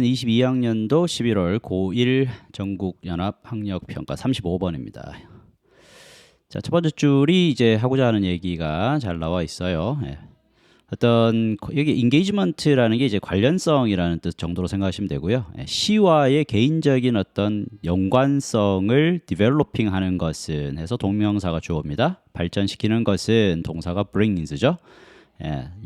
2022학년도 11월 고1 전국연합학력평가 35번입니다. 자, 첫 번째 줄이 이제 하고자 하는 얘기가 잘 나와 있어요. 어떤 여기 engagement라는 게 이제 관련성이라는 뜻 정도로 생각하시면 되고요. 시와의 개인적인 어떤 연관성을 developing 하는 것은 해서 동명사가 주어입니다. 발전시키는 것은 동사가 brings죠.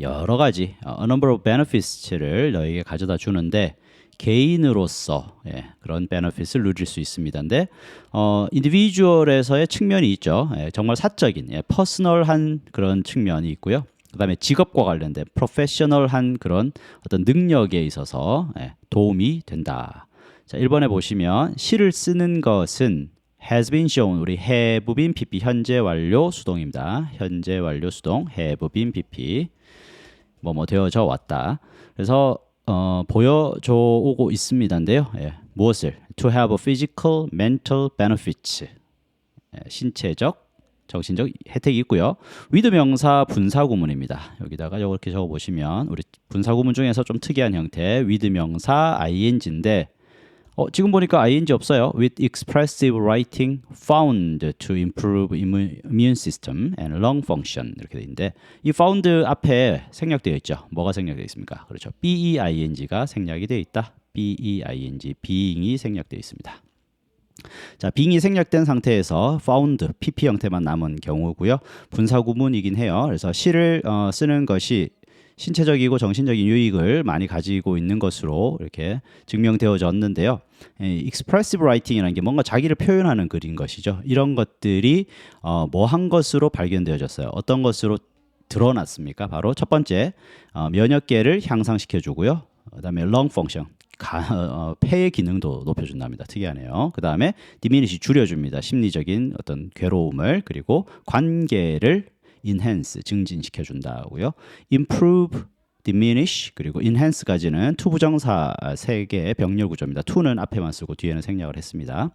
여러 가지 a number of benefits를 너에게 가져다 주는데 개인으로서 그런 benefits를 누릴 수 있습니다. 근데 individual에서의 측면이 있죠. 정말 사적인, 퍼스널한 그런 측면이 있고요. 그 다음에 직업과 관련된 프로페셔널한 그런 어떤 능력에 있어서 도움이 된다. 자, 1번에 보시면 시를 쓰는 것은 has been shown, 우리 have been PP 현재 완료 수동입니다. 현재 완료 수동 have been PP 뭐뭐 되어져 왔다. 그래서 보여줘 오고 있습니다인데요. 무엇을? To have a physical, mental benefits. 신체적, 정신적 혜택이 있고요. with 명사 분사구문입니다. 여기다가 이렇게 적어보시면 우리 분사구문 중에서 좀 특이한 형태 with 명사 ing인데 지금 보니까 ing 없어요. With expressive writing found to improve immune system and lung function 이렇게 돼 있는데 이 found 앞에 생략되어 있죠. 뭐가 생략되어 있습니까? 그렇죠. being가 생략이 되어 있다. being이 생략되어 있습니다. 자, being이 생략된 상태에서 found, pp 형태만 남은 경우고요. 분사구문이긴 해요. 그래서 시를 쓰는 것이 신체적이고 정신적인 유익을 많이 가지고 있는 것으로 이렇게 증명되어졌는데요. expressive writing이라는 게 뭔가 자기를 표현하는 글인 것이죠. 이런 것들이 뭐 한 것으로 발견되어졌어요. 어떤 것으로 드러났습니까? 바로 첫 번째 면역계를 향상시켜주고요. 그 다음에 lung function, 폐의 기능도 높여준답니다. 특이하네요. 그 다음에 diminish, 줄여줍니다. 심리적인 어떤 괴로움을. 그리고 관계를 enhance, 증진시켜준다고요. improve, diminish, 그리고 enhance까지는 to 부정사 3개의 병렬 구조입니다. to는 앞에만 쓰고 뒤에는 생략을 했습니다.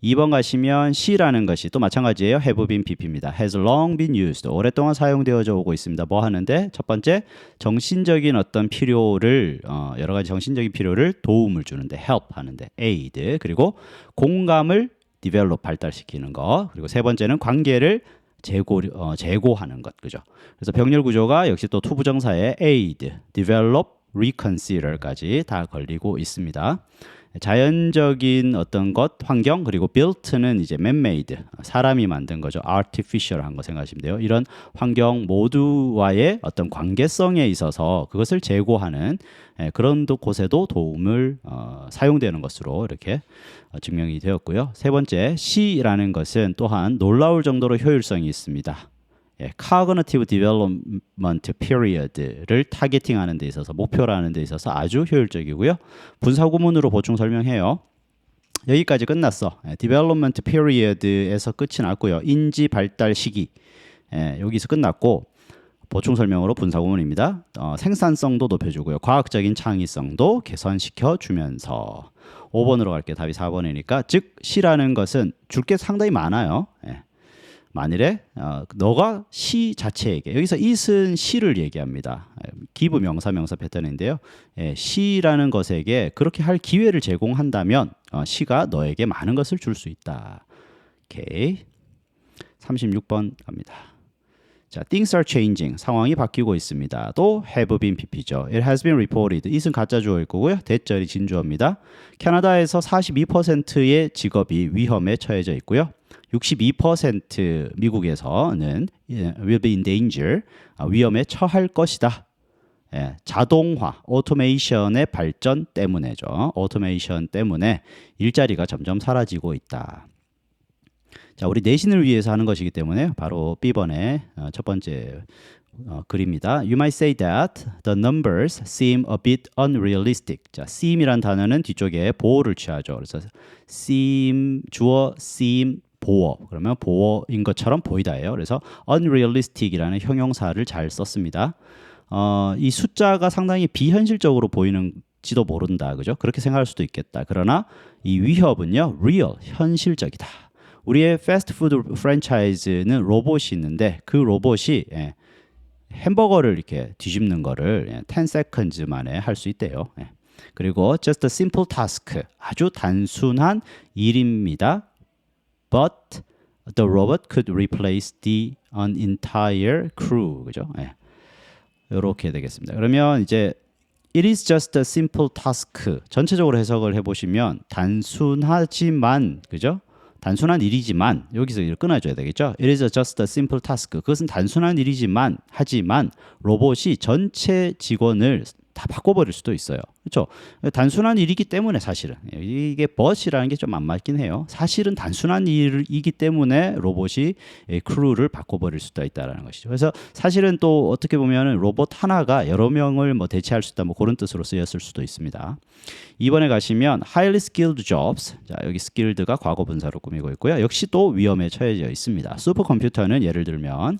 2번 가시면 C라는 것이 또 마찬가지예요. have been pp입니다. has long been used, 오랫동안 사용되어져 오고 있습니다. 뭐 하는데? 첫 번째, 정신적인 어떤 필요를 여러 가지 정신적인 필요를 도움을 주는데 help 하는데 aid, 그리고 공감을 develop, 발달시키는 거, 그리고 세 번째는 관계를 제고하는 것, 그죠? 그래서 병렬 구조가 역시 또 to 부정사의 aid, develop, reconsider까지 다 걸리고 있습니다. 자연적인 어떤 것, 환경, 그리고 built는 이제 man-made, 사람이 만든 거죠. artificial한 거 생각하시면 돼요. 이런 환경 모두와의 어떤 관계성에 있어서 그것을 제고하는 그런 곳에도 도움을 사용되는 것으로 이렇게 증명이 되었고요. 세 번째, C라는 것은 또한 놀라울 정도로 효율성이 있습니다. Cognitive Development Period를 타겟팅하는 데 있어서, 목표라는 데 있어서 아주 효율적이고요. 분사구문으로 보충 설명해요. 여기까지 끝났어. Development Period에서 끝이 났고요. 인지 발달 시기 여기서 끝났고 보충 설명으로 분사구문입니다. 생산성도 높여주고요. 과학적인 창의성도 개선시켜 주면서 5번으로 갈게요. 답이 4번이니까 즉 C라는 것은 줄 게 상당히 많아요. 만일에 너가 시 자체에게, 여기서 it은 시를 얘기합니다. give 명사 패턴인데요. 시라는 것에게 그렇게 할 기회를 제공한다면 시가 너에게 많은 것을 줄 수 있다. 오케이. 36번 갑니다. 자, things are changing, 상황이 바뀌고 있습니다. 또 have been pp죠. It has been reported, it은 가짜 주어일 거고요. 대절이 진주어입니다. 캐나다에서 42%의 직업이 위험에 처해져 있고요. 62% 미국에서는 will be in danger, 위험에 처할 것이다. 자동화, 오토메이션의 발전 때문에죠. 오토메이션 때문에 일자리가 점점 사라지고 있다. 자, 우리 내신을 위해서 하는 것이기 때문에 바로 B번의 첫 번째 글입니다. You might say that the numbers seem a bit unrealistic. 자, seem이란 단어는 뒤쪽에 보어를 취하죠. 그래서 seem, 주어 seem, 보어. 그러면 보어인 것처럼 보이다예요. 그래서 unrealistic이라는 형용사를 잘 썼습니다. 이 숫자가 상당히 비현실적으로 보이는지도 모른다. 그죠? 그렇게 생각할 수도 있겠다. 그러나 이 위협은요, real, 현실적이다. 우리의 패스트푸드 프랜차이즈는 로봇이 있는데 그 로봇이 햄버거를 이렇게 뒤집는 거를 10 seconds 만에 할 수 있대요. 그리고 just a simple task. 아주 단순한 일입니다. But the robot could replace an entire crew. 그죠? 예. 이렇게 되겠습니다. 그러면 이제 It is just a simple task. 전체적으로 해석을 해보시면 단순하지만, 그죠? 단순한 일이지만 여기서 이걸 끊어줘야 되겠죠? It is just a simple task. 그것은 단순한 일이지만 하지만 로봇이 전체 직원을 다 바꿔버릴 수도 있어요. 그렇죠? 단순한 일이기 때문에 사실은 이게 but이라는 게 좀 안 맞긴 해요. 사실은 단순한 일이기 때문에 로봇이 크루를 바꿔버릴 수도 있다라는 것이죠. 그래서 사실은 또 어떻게 보면은 로봇 하나가 여러 명을 뭐 대체할 수 있다 뭐 그런 뜻으로 쓰였을 수도 있습니다. 2번에 가시면 highly skilled jobs. 자, 여기 skilled가 과거 분사로 꾸미고 있고요. 역시 또 위험에 처해져 있습니다. 슈퍼컴퓨터는 예를 들면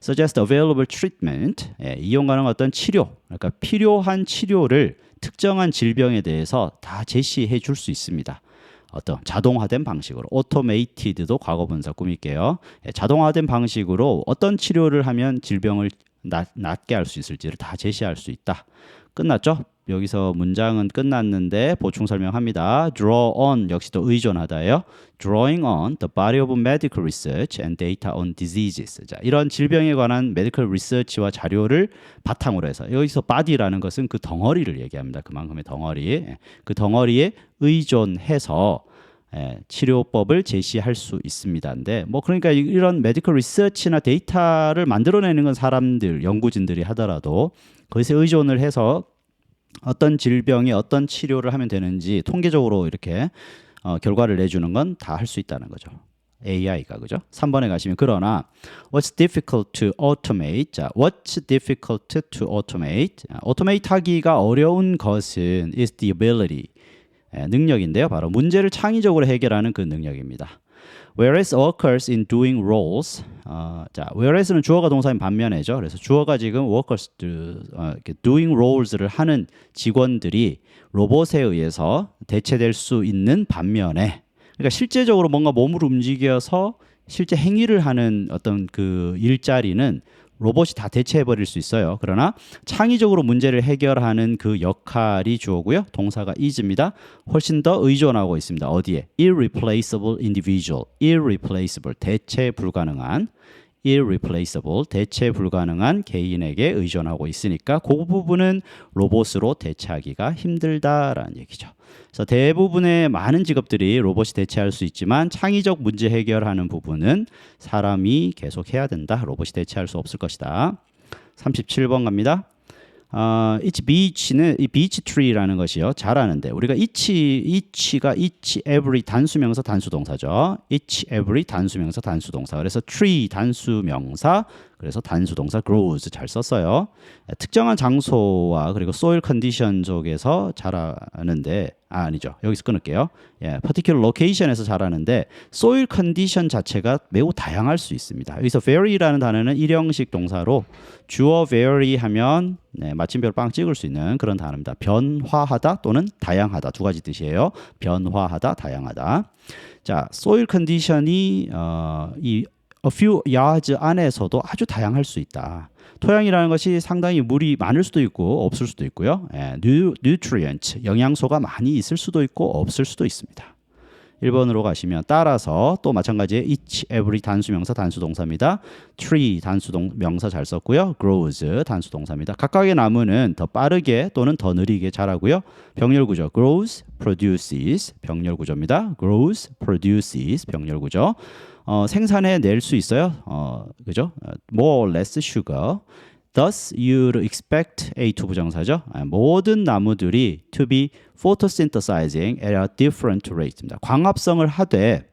suggest available treatment. 이용 가능한 어떤 치료. 그러니까 필요한 치료를 특정한 질병에 대해서 다 제시해 줄 수 있습니다. 어떤 자동화된 방식으로 automated도 과거 분사 꾸밀게요. 자동화된 방식으로 어떤 치료를 하면 질병을 낫게 할 수 있을지를 다 제시할 수 있다. 끝났죠? 여기서 문장은 끝났는데 보충 설명합니다. Draw on 역시 또 의존하다예요. Drawing on the body of medical research and data on diseases. 자, 이런 질병에 관한 메디컬 리서치와 자료를 바탕으로 해서 여기서 body라는 것은 그 덩어리를 얘기합니다. 그만큼의 덩어리. 그 덩어리에 의존해서 치료법을 제시할 수 있습니다인데 뭐 그러니까 이런 메디컬 리서치나 데이터를 만들어내는 건 사람들 연구진들이 하더라도 거기서 의존을 해서 어떤 질병에 어떤 치료를 하면 되는지 통계적으로 이렇게 결과를 내주는 건 다 할 수 있다는 거죠. AI가 그죠? 3번에 가시면 그러나 what's difficult to automate? 자, what's difficult to automate? automate 하기가 어려운 것은 is the ability. 능력인데요. 바로 문제를 창의적으로 해결하는 그 능력입니다. Whereas occurs in doing roles. 자, whereas는 주어가 동사인 반면에죠. 그래서 주어가 지금 workers, doing roles를 하는 직원들이 로봇에 의해서 대체될 수 있는 반면에, 그러니까 실제적으로 뭔가 몸을 움직여서 실제 행위를 하는 어떤 그 일자리는 로봇이 다 대체해버릴 수 있어요. 그러나 창의적으로 문제를 해결하는 그 역할이 주어고요. 동사가 is입니다. 훨씬 더 의존하고 있습니다. 어디에? Irreplaceable individual. Irreplaceable. 대체 불가능한. Irreplaceable. 대체 불가능한 개인에게 의존하고 있으니까 그 부분은 로봇으로 대체하기가 힘들다라는 얘기죠. 그래서 대부분의 많은 직업들이 로봇이 대체할 수 있지만 창의적 문제 해결하는 부분은 사람이 계속 해야 된다. 로봇이 대체할 수 없을 것이다. 37번 갑니다. each beach는 이 beach tree라는 것이요. 잘하는데 우리가 each가 each every 단수명사 단수동사죠. each every 단수명사 단수동사. 그래서 tree 단수명사 그래서 단수동사 grows 잘 썼어요. 특정한 장소와 그리고 soil condition 속에서 자라는데 아니죠. 여기서 끊을게요. particular location에서 자라는데 soil condition 자체가 매우 다양할 수 있습니다. 여기서 vary라는 단어는 일형식 동사로 주어 vary 하면 마침표를 빵 찍을 수 있는 그런 단어입니다. 변화하다 또는 다양하다 두 가지 뜻이에요. 변화하다, 다양하다. 자, soil condition이 이 a few yards 안에서도 아주 다양할 수 있다. 토양이라는 것이 상당히 물이 많을 수도 있고 없을 수도 있고요. nutrient, 영양소가 많이 있을 수도 있고 없을 수도 있습니다. 1번으로 가시면 따라서 또 마찬가지에 each, every 단수명사 단수동사입니다. tree 단수명사 잘 썼고요. grows 단수동사입니다. 각각의 나무는 더 빠르게 또는 더 느리게 자라고요. 병렬구조 grows, produces 병렬구조입니다. grows, produces 병렬구조. 생산해 낼 수 있어요. 그죠? more or less sugar. Thus, you'd expect A2 부정사죠. 모든 나무들이 to be photosynthesizing at a different rate입니다. 광합성을 하되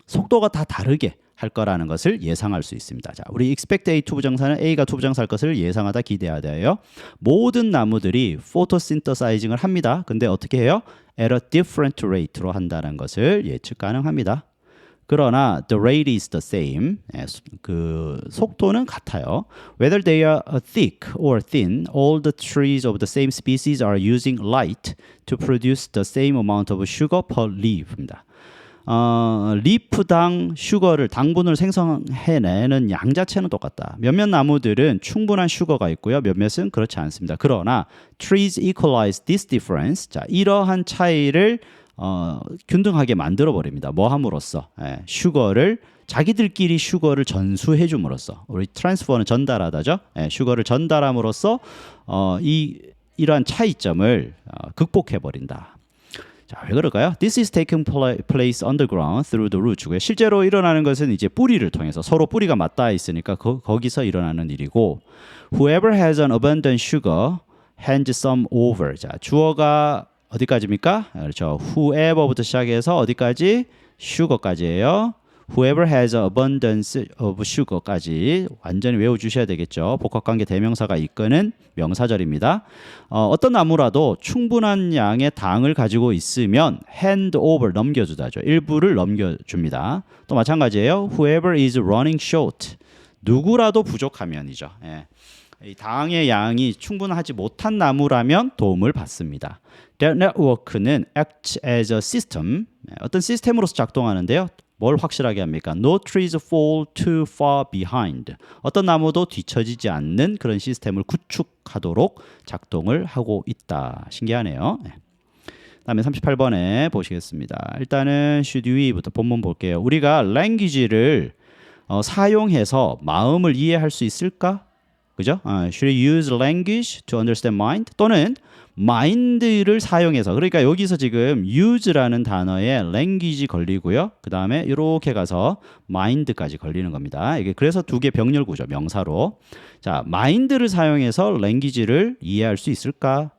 속도가 다 다르게 할 거라는 것을 예상할 수 있습니다. 자, 우리 expect A2 부정사는 A가 투 부정사일 것을 예상하다, 기대하다예요. 모든 나무들이 photosynthesizing을 합니다. 근데 어떻게 해요? at a different rate로 한다는 것을 예측 가능합니다. 그러나 the rate is the same. 그 속도는 같아요. Whether they are thick or thin, all the trees of the same species are using light to produce the same amount of sugar per leaf입니다. 리프당 슈거를 당분을 생성해내는 양 자체는 똑같다. 몇몇 나무들은 충분한 슈거가 있고요. 몇몇은 그렇지 않습니다. 그러나 trees equalize this difference. 자, 이러한 차이를 균등하게 만들어 버립니다. 뭐 함으로써 슈거를 자기들끼리 슈거를 전수해 줌으로써 우리 트랜스퍼는 전달하다죠. 슈거를 전달함으로써 이러한 차이점을 극복해 버린다. 자, 왜 그럴까요? This is taking place underground through the roots. 실제로 일어나는 것은 이제 뿌리를 통해서 서로 뿌리가 맞닿아 있으니까 거기서 일어나는 일이고 whoever has an abundant sugar hands some over. 자, 주어가 어디까지입니까? 그렇죠. whoever부터 시작해서 어디까지? sugar까지예요. Whoever has abundance of sugar까지 완전히 외워주셔야 되겠죠. 복합관계 대명사가 이끄는 명사절입니다. 어떤 나무라도 충분한 양의 당을 가지고 있으면 hand over 넘겨주다죠. 일부를 넘겨줍니다. 또 마찬가지예요. Whoever is running short 누구라도 부족하면이죠. 이 당의 양이 충분하지 못한 나무라면 도움을 받습니다. Their network는 act as a system 어떤 시스템으로서 작동하는데요. 뭘 확실하게 합니까? No trees fall too far behind. 어떤 나무도 뒤처지지 않는 그런 시스템을 구축하도록 작동을 하고 있다. 신기하네요. 다음에 38번에 보시겠습니다. 일단은 should we부터 본문 볼게요. 우리가 language를 사용해서 마음을 이해할 수 있을까? 그죠? Should we use language to understand mind? 또는 mind를 사용해서 그러니까 여기서 지금 use라는 단어에 language 걸리고요. 그 다음에 이렇게 가서 mind까지 걸리는 겁니다. 이게 그래서 두 개 병렬 구조 명사로 자 mind를 사용해서 language를 이해할 수 있을까?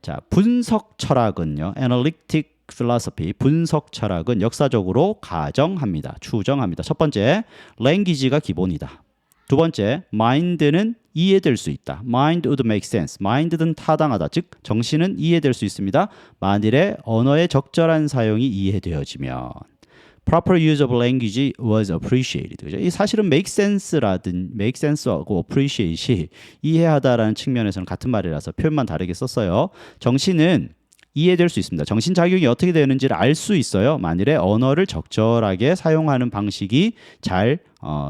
자 분석 철학은요. analytic philosophy 분석 철학은 역사적으로 가정합니다. 추정합니다. 첫 번째 language가 기본이다. 두 번째, mind는 이해될 수 있다. Mind would make sense. mind는 타당하다. 즉 정신은 이해될 수 있습니다. 만일에 언어의 적절한 사용이 이해되어지면 proper use of language was appreciated. 그죠? 이 사실은 make sense하고 appreciate이 이해하다라는 측면에서는 같은 말이라서 표현만 다르게 썼어요. 정신은 이해될 수 있습니다. 정신 작용이 어떻게 되는지를 알 수 있어요. 만일에 언어를 적절하게 사용하는 방식이 잘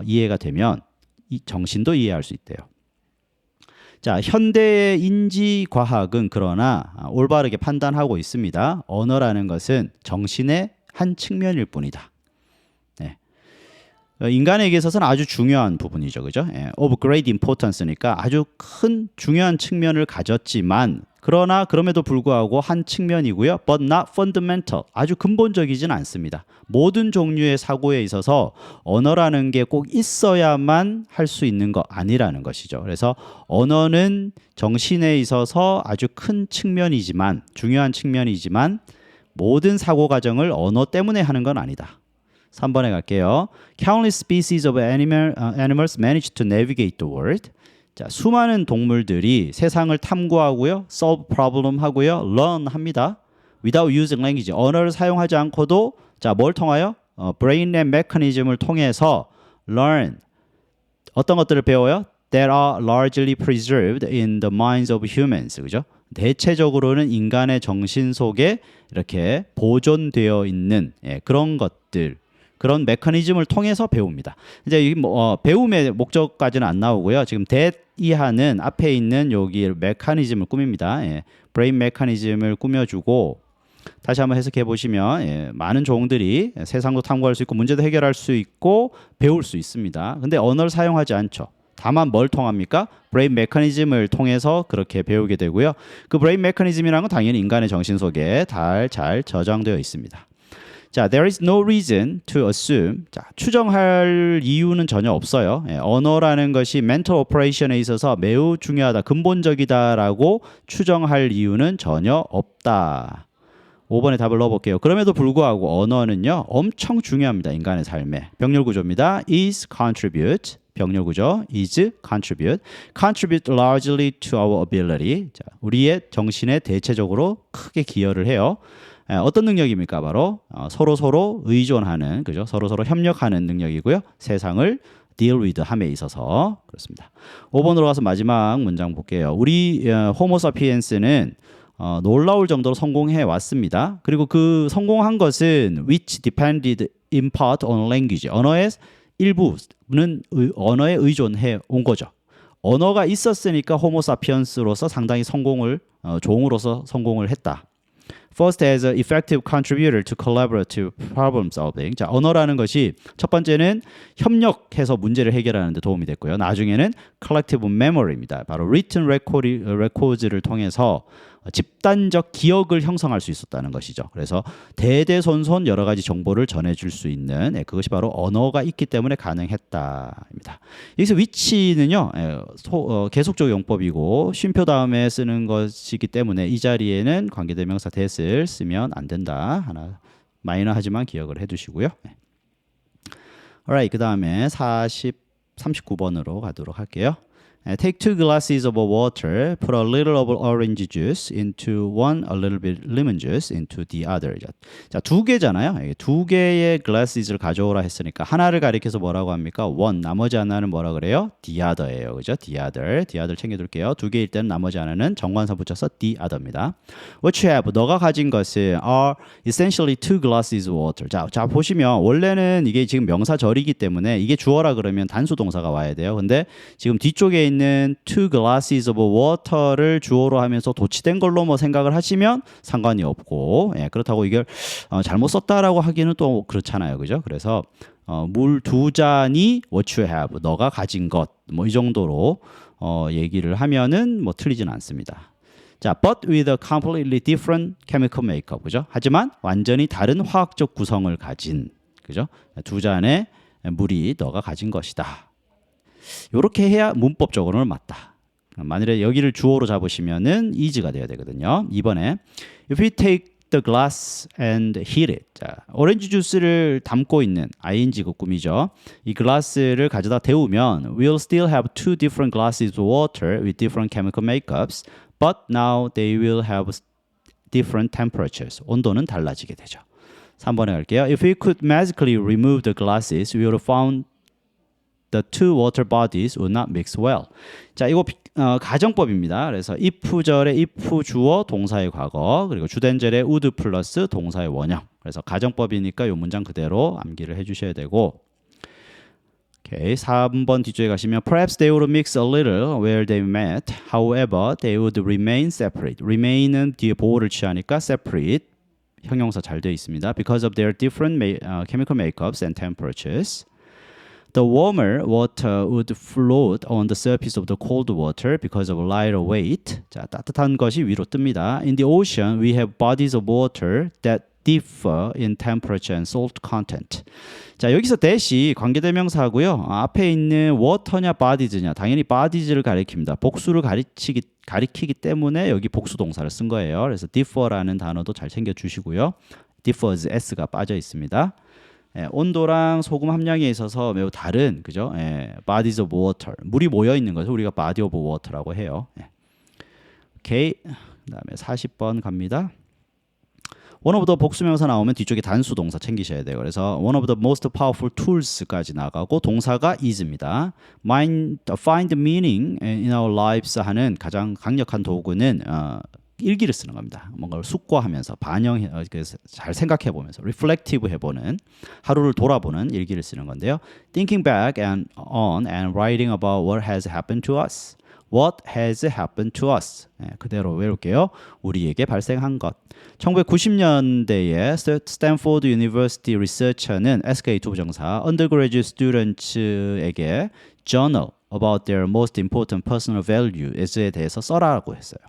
이해가 되면 이 정신도 이해할 수 있대요. 자, 현대의 인지과학은 그러나 올바르게 판단하고 있습니다. 언어라는 것은 정신의 한 측면일 뿐이다. 네. 인간에게 있어서는 아주 중요한 부분이죠. 그죠? of great importance니까 아주 큰 중요한 측면을 가졌지만 그러나 그럼에도 불구하고 한 측면이고요. But not fundamental. 아주 근본적이진 않습니다. 모든 종류의 사고에 있어서 언어라는 게 꼭 있어야만 할 수 있는 거 아니라는 것이죠. 그래서 언어는 정신에 있어서 아주 큰 측면이지만 중요한 측면이지만 모든 사고 과정을 언어 때문에 하는 건 아니다. 3번에 갈게요. Countless species of animals manage to navigate the world. 자, 수많은 동물들이 세상을 탐구하고요, solve problem 하고요, learn 합니다. Without using language, 언어를 사용하지 않고도 자, 뭘 통하여? brain의 메커니즘을 통해서 learn 어떤 것들을 배워요? That are largely preserved in the minds of humans. 그죠? 대체적으로는 인간의 정신 속에 이렇게 보존되어 있는 그런 것들. 그런 메커니즘을 통해서 배웁니다. 이제 이 배움의 목적까지는 안 나오고요. 지금 that 이하는 앞에 있는 여기 메커니즘을 꾸밉니다. 브레인 메커니즘을 꾸며주고 다시 한번 해석해 보시면 많은 종들이 세상도 탐구할 수 있고 문제도 해결할 수 있고 배울 수 있습니다. 근데 언어를 사용하지 않죠. 다만 뭘 통합니까? 브레인 메커니즘을 통해서 그렇게 배우게 되고요. 그 브레인 메커니즘이라는 건 당연히 인간의 정신 속에 잘 저장되어 있습니다. 자, there is no reason to assume. 자, 추정할 이유는 전혀 없어요. 언어라는 것이 mental operation에 있어서 매우 중요하다, 근본적이다라고 추정할 이유는 전혀 없다. 5번에 답을 넣어볼게요. 그럼에도 불구하고 언어는요, 엄청 중요합니다. 인간의 삶에. 병렬 구조입니다. is contribute. 병렬 구조 is contribute. contribute largely to our ability. 자, 우리의 정신에 대체적으로 크게 기여를 해요. 어떤 능력입니까? 바로 서로 의존하는, 그죠? 서로 협력하는 능력이고요. 세상을 deal with 함에 있어서 그렇습니다. 5번으로 가서 마지막 문장 볼게요. 우리 호모 사피엔스는 놀라울 정도로 성공해 왔습니다. 그리고 그 성공한 것은 which depended in part on language. 언어의 일부는 언어에 의존해 온 거죠. 언어가 있었으니까 호모사피언스로서 상당히 성공을 종으로서 성공을 했다. First as an effective contributor to collaborative problem solving. 자, 언어라는 것이 첫 번째는 협력해서 문제를 해결하는 데 도움이 됐고요. 나중에는 collective memory입니다. 바로 written records를 통해서 집단적 기억을 형성할 수 있었다는 것이죠. 그래서 대대손손 여러 가지 정보를 전해줄 수 있는 그것이 바로 언어가 있기 때문에 가능했다입니다. 여기서 which는요 계속적 용법이고 쉼표 다음에 쓰는 것이기 때문에 이 자리에는 관계대명사 that을 쓰면 안 된다. 하나 마이너하지만 기억을 해두시고요. Alright, 그 다음에 39번으로 가도록 할게요. Take 2 glasses of water, put a little of orange juice into one, a little bit lemon juice into the other. 자, 두 개잖아요. 두 개의 glasses를 가져오라 했으니까 하나를 가리켜서 뭐라고 합니까? one, 나머지 하나는 뭐라 그래요? the other예요. 그죠? the other 챙겨둘게요. 두 개일 때는 나머지 하나는 정관사 붙여서 the other입니다. What you have, 너가 가진 것은 are essentially 2 glasses of water. 자, 보시면 원래는 이게 지금 명사절이기 때문에 이게 주어라 그러면 단수 동사가 와야 돼요. 근데 지금 뒤쪽에 있는 2 glasses of water를 주어로 하면서 도치된 걸로 뭐 생각을 하시면 상관이 없고, 그렇다고 이걸 잘못 썼다라고 하기는 또 그렇잖아요. 그죠? 그래서 물 2잔이 what you have, 너가 가진 것, 뭐 이 정도로 얘기를 하면은 뭐 틀리진 않습니다. 자, but with a completely different chemical makeup, 그죠? 하지만 완전히 다른 화학적 구성을 가진, 그죠? 2잔의 물이 너가 가진 것이다. 이렇게 해야 문법적으로는 맞다. 만일에 여기를 주어로 잡으시면은 is가 돼야 되거든요. 2번에 if we take the glass and heat it. 자, 오렌지 주스를 담고 있는 ing 그 꿈이죠. 이 글라스를 가져다 데우면 we'll still have 2 different glasses of water with different chemical makeups, but now they will have different temperatures. 온도는 달라지게 되죠. 3번에 갈게요. If we could magically remove the glasses, we would have found the 2 water bodies would not mix well. 자, 이거 가정법입니다. 그래서 if절의 if 주어 동사의 과거, 그리고 주된절의 would 플러스 동사의 원형. 그래서 가정법이니까 이 문장 그대로 암기를 해주셔야 되고. 오케이, 3번 뒤쪽에 가시면 perhaps they would mix a little where they met. However, they would remain separate. remain은 뒤에 보호를 취하니까 separate. 형용사 잘 되어 있습니다. Because of their different chemical makeups and temperatures. The warmer water would float on the surface of the cold water because of lighter weight. 자, 따뜻한 것이 위로 뜹니다. In the ocean, we have bodies of water that differ in temperature and salt content. 자, 여기서 that이 관계대명사고요. 앞에 있는 water냐 bodies냐, 당연히 bodies를 가리킵니다. 복수를 가리키기 때문에 여기 복수 동사를 쓴 거예요. 그래서 differ라는 단어도 잘 챙겨주시고요. differs s가 빠져 있습니다. 온도랑 소금 함량에 있어서 매우 다른, 그죠? bodies of water, 물이 모여 있는 것을 우리가 body of water라고 해요. 오케이, 그다음에 40번 갑니다. one of the 복수명사 나오면 뒤쪽에 단수 동사 챙기셔야 돼요. 그래서 one of the most powerful tools까지 나가고 동사가 is입니다. find meaning in our lives 하는 가장 강력한 도구는 일기를 쓰는 겁니다. 뭔가를 숙고하면서 잘 생각해 보면서 reflective 해보는, 하루를 돌아보는 일기를 쓰는 건데요. Thinking back on and writing about what has happened to us. What has happened to us. 그대로 외울게요. 우리에게 발생한 것. 1990년대에 스탠포드 유니버시티 리서처는 SK2 부정사 undergraduate students에게 journal about their most important personal values에 대해서 써라라고 했어요.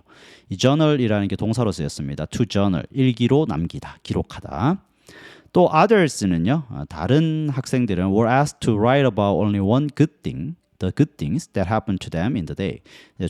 이 journal이라는 게 동사로 쓰였습니다. to journal, 일기로 남기다, 기록하다. 또 others는요, 다른 학생들은 were asked to write about only one good thing, the good things that happened to them in the day.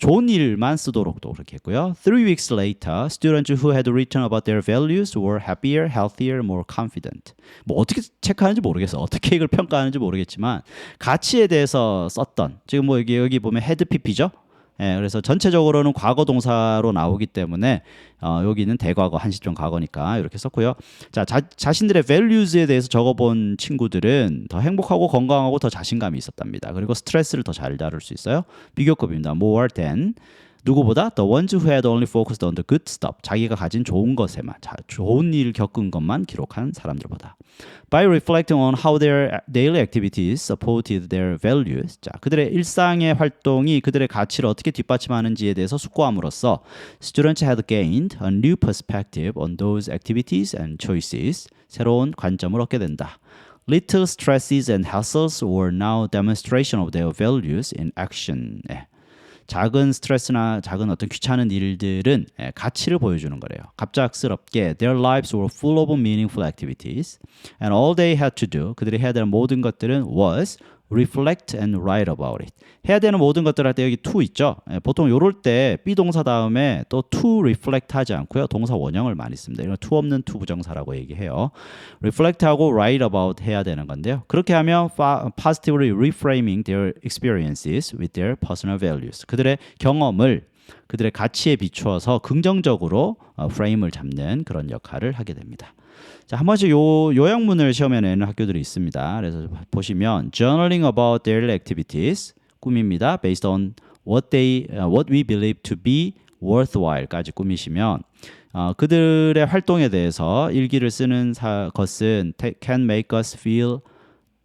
좋은 일만 쓰도록 또 그렇게 했고요. 3 weeks later, students who had written about their values were happier, healthier, more confident. 뭐 어떻게 체크하는지 모르겠어. 어떻게 이걸 평가하는지 모르겠지만 가치에 대해서 썼던, 지금 뭐 여기 보면 had pp죠. 그래서 전체적으로는 과거 동사로 나오기 때문에 여기는 대과거, 한시점 과거니까 이렇게 썼고요. 자, 자신들의 values에 대해서 적어본 친구들은 더 행복하고 건강하고 더 자신감이 있었답니다. 그리고 스트레스를 더 잘 다룰 수 있어요. 비교급입니다. more than 누구보다 the ones who had only focused on the good stuff. 자기가 가진 좋은 것에만, 좋은 일 겪은 것만 기록한 사람들보다. By reflecting on how their daily activities supported their values. 자, 그들의 일상의 활동이 그들의 가치를 어떻게 뒷받침하는지에 대해서 숙고함으로써 students had gained a new perspective on those activities and choices. 새로운 관점을 얻게 된다. Little stresses and hassles were now demonstration of their values in action. 작은 스트레스나 작은 어떤 귀찮은 일들은 가치를 보여주는 거래요. 갑작스럽게 their lives were full of meaningful activities and all they had to do, 그들이 해야 되는 모든 것들은 was reflect and write about it. 해야 되는 모든 것들 할 때 여기 to 있죠. 보통 요럴 때 비동사 다음에 또 to reflect 하지 않고요. 동사 원형을 많이 씁니다. 이건 to 없는 to 부정사라고 얘기해요. reflect하고 write about 해야 되는 건데요. 그렇게 하면 positively reframing their experiences with their personal values. 그들의 경험을 그들의 가치에 비추어서 긍정적으로 프레임을 잡는 그런 역할을 하게 됩니다. 자, 한 번씩 요약문을 시험에 내는 학교들이 있습니다. 그래서 보시면 journaling about daily activities 꾸밉니다. based on what we believe to be worthwhile까지 꾸미시면 그들의 활동에 대해서 일기를 쓰는 것은 can make us feel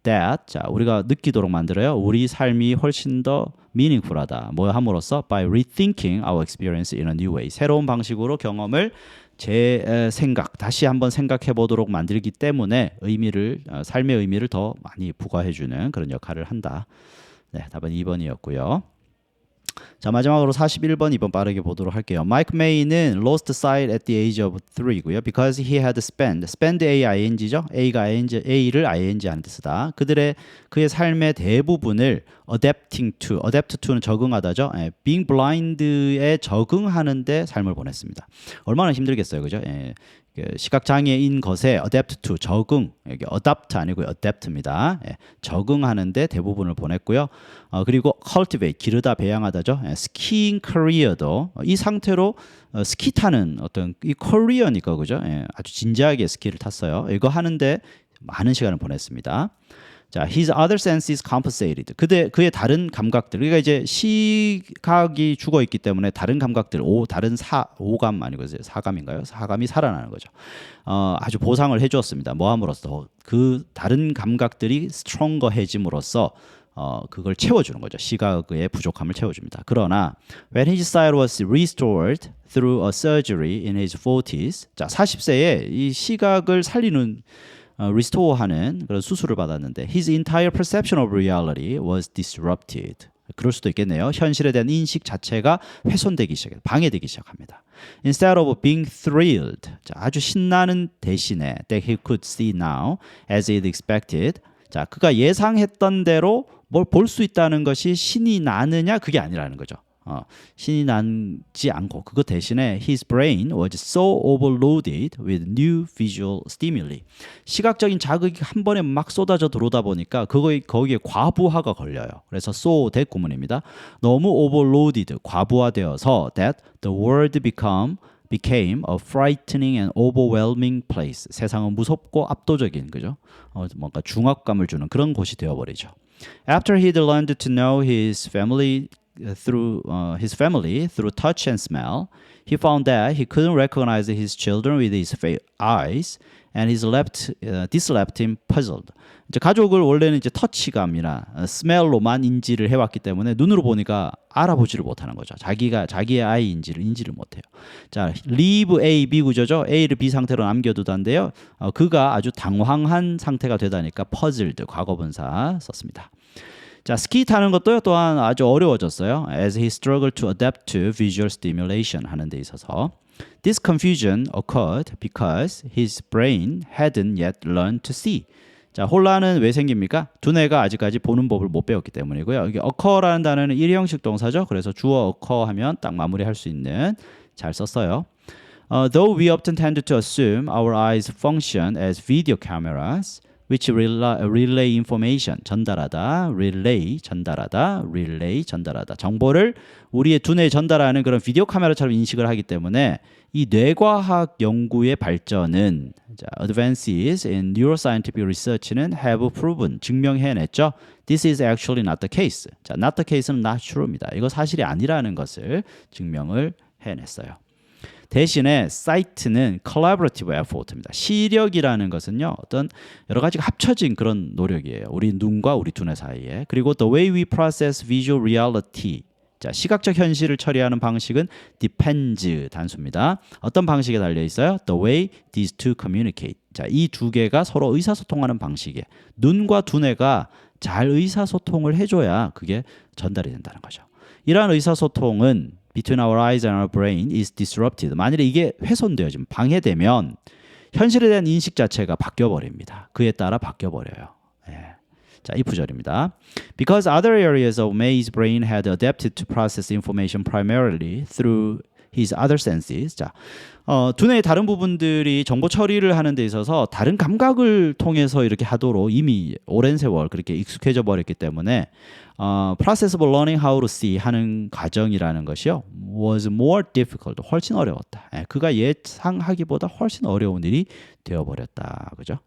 that 자, 우리가 느끼도록 만들어요. 우리 삶이 훨씬 더 meaningful하다. 뭐 함으로써 by rethinking our experience in a new way. 새로운 방식으로 경험을 다시 한번 생각해 보도록 만들기 때문에 삶의 의미를 더 많이 부과해주는 그런 역할을 한다. 네, 답은 2번이었고요. 자, 마지막으로 41번 2번 빠르게 보도록 할게요. Mike May는 lost sight at the age of 3고요. Because he had spend A-ING죠. A를 ING 하는 데 쓰다. 그의 삶의 대부분을 adapt to는 적응하다죠. being blind에 적응하는데 삶을 보냈습니다. 얼마나 힘들겠어요, 그죠? 시각장애인 것에 adapt to 적응, 여기 adapt 아니고 adapt입니다. 적응하는데 대부분을 보냈고요. 그리고 cultivate 기르다 배양하다죠. skiing career도 이 상태로 스키 타는 어떤 이 커리어니까 그죠? 아주 진지하게 스키를 탔어요. 이거 하는데 많은 시간을 보냈습니다. 자, his other senses compensated. 그의 다른 감각들. 그러니까 이제 시각이 죽어 있기 때문에 다른 감각들, 오감 아니고 사감인가요? 사감이 살아나는 거죠. 아주 보상을 해주었습니다. 뭐함으로써 그 다른 감각들이 스트롱거해짐으로써 그걸 채워주는 거죠. 시각의 부족함을 채워줍니다. 그러나 when his sight was restored through a surgery in his 40s, 자 40세에 이 시각을 살리는 restore하는 그런 수술을 받았는데 his entire perception of reality was disrupted. 그럴 수도 있겠네요. 현실에 대한 인식 자체가 훼손되기 시작해요. 방해되기 시작합니다. Instead of being thrilled, 자, 아주 신나는 대신에 that he could see now as he expected. 자, 그가 예상했던 대로 뭘 볼 수 있다는 것이 신이 나느냐 그게 아니라는 거죠. 신이 나지 않고 그것 대신에 his brain was so overloaded with new visual stimuli. 시각적인 자극이 한 번에 막 쏟아져 들어오다 보니까 거기에 과부하가 걸려요. 그래서 so that 구문입니다. 너무 overloaded, 과부하되어서 that the world became a frightening and overwhelming place. 세상은 무섭고 압도적인 그죠? 뭔가 중압감을 주는 그런 곳이 되어버리죠. After he'd learned to know his family through touch and smell, he found that he couldn't recognize his children with his eyes, and this left him puzzled. 이제 가족을 원래는 이제 터치감이나 스멜로만 인지를 해왔기 때문에 눈으로 보니까 알아보지를 못하는 거죠. 자기의 아이 인지를 못해요. 자, leave A, B 구조죠. A를 B 상태로 남겨두다인데요. 그가 아주 당황한 상태가 되다니까 puzzled 과거분사 썼습니다. 자, 스키 타는 것도 또한 아주 어려워졌어요. As he struggled to adapt to visual stimulation 하는 데 있어서 this confusion occurred because his brain hadn't yet learned to see. 자, 혼란은 왜 생깁니까? 두뇌가 아직까지 보는 법을 못 배웠기 때문이고요. 이게 occur라는 단어는 일형식 동사죠. 그래서 주어 occur 하면 딱 마무리할 수 있는 잘 썼어요. Though we often tend to assume our eyes function as video cameras, which relay information, 전달하다, relay, 전달하다. 정보를 우리의 두뇌에 전달하는 그런 비디오 카메라처럼 인식을 하기 때문에 이 뇌과학 연구의 발전은 자, advances in neuroscientific research는 have proven 증명해냈죠. This is actually not the case. 자, not the case는 not true입니다. 이거 사실이 아니라는 것을 증명을 해냈어요. 대신에 cite는 collaborative effort입니다. 시력이라는 것은요, 어떤 여러 가지가 합쳐진 그런 노력이에요. 우리 눈과 우리 두뇌 사이에. 그리고 the way we process visual reality. 자, 시각적 현실을 처리하는 방식은 depends 단수입니다. 어떤 방식에 달려 있어요? The way these two communicate. 자, 이 두 개가 서로 의사소통하는 방식에 눈과 두뇌가 잘 의사소통을 해줘야 그게 전달이 된다는 거죠. 이러한 의사소통은 between our eyes and our brain is disrupted. 만일에 이게 훼손되어 지금 방해되면 현실에 대한 인식 자체가 바뀌어 버립니다. 그에 따라 바뀌어 버려요. 자, 이 구절입니다. Because other areas of May's brain had adapted to process information primarily through his other senses. 자, 두뇌의 다른 부분들이 정보 처리를 하는 데 있어서 다른 감각을 통해서 이렇게 하도록 이미 오랜 세월 그렇게 익숙해져 버렸기 때문에 process of learning how to see 하는 과정이라는 것이요 was more difficult, 훨씬 어려웠다. 그가 예상하기보다 훨씬 어려운 일이 되어버렸다. 그죠?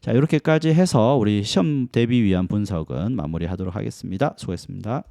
자, 이렇게까지 해서 우리 시험 대비 위한 분석은 마무리하도록 하겠습니다. 수고했습니다.